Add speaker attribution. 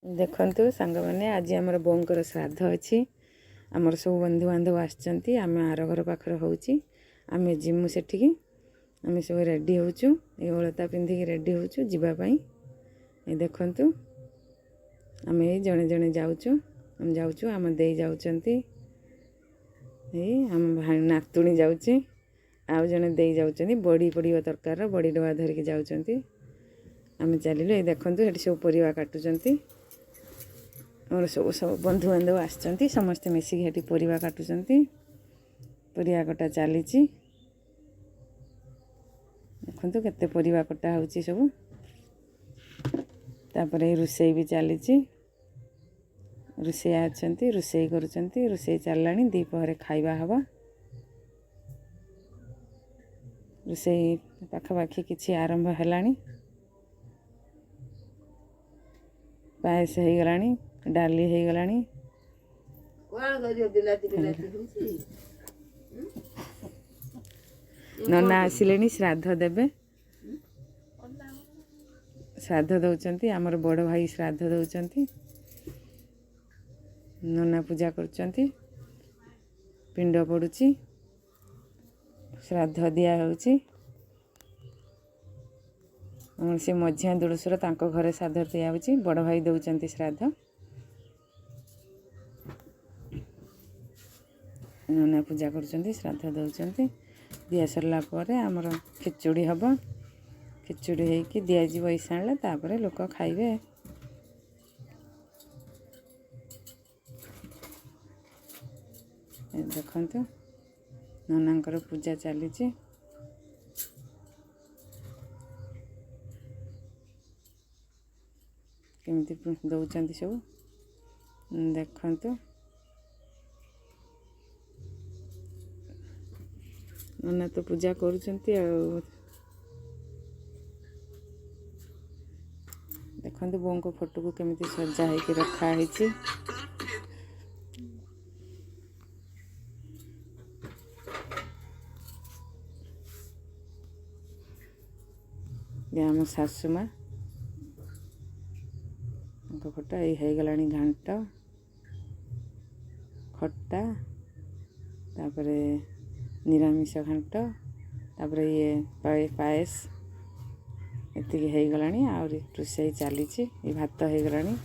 Speaker 1: देखंतु सांग माने आज आमर बोंकर श्राद्ध अच्छी आमर सब बंधुबांधव आसचंती आम आर घर पाखर होउची आमे जिमु सेठिकी आमे सब रेडी होउचु ए हलता पिंधिकी रेडी होउचु जीवा पई ए देखंतु आमे जणे जणे जाउचु हम जाउचु आम देई जाउचंती ए हम नातुणी जाउची आउ जणे देई जाउचंती बड़ी पड़ियो तरकार बड़ी डबा धरिकी जाउचंती आमे चलिलु ए देखंतु हेटी सब परिवा काटुचंती और सब सब बंधुबांधव आसचंती समस्ते मिसिकी हेटी परिवा काटुचंती परिवा कटा चलीची देखंतु केते परिवा कटा होउची सब तापरे रुसेई भी चलीची रुसेई आछंती रुसेई करूचंती रुसेई चललानी दीपहरे खाइबा हवा रुसेई पाखापाखि किछि आरंभ हेलानी पायस हो गलानी डाली हो गलानी नना आसिले श्राद्ध देबे श्राद्ध दौरान आमर बड़ भाई श्राद्ध दौरान नना पूजा करुचंती पिंड पड़ुची श्राद्ध दिया होउची से मझिया दुड़सर तांको घरे श्राद्ध दिया होउची बड़ भाई दौरान श्राद्ध नना पूजा करुचंती श्राद्ध दौरान दिया सरला परे आमर खिचुड़ी हब खिचुड़ी होइकी दिया जीव इसाणले तापरे लोक खाइबे देखंतु ननांकर पूजा चलीची केमती दौरान सब देखंतु नना तो पूजा करुचंती देखंतु बों को फोटो को केमती सजा है कि रखा है आम सासु माँ फोटो ये गलानी घांट खट्टा तापरे निरामिष घांट तापरे ये पायस एतिकी हो गलानी आ रोषेई चलीची भात हो गलानी।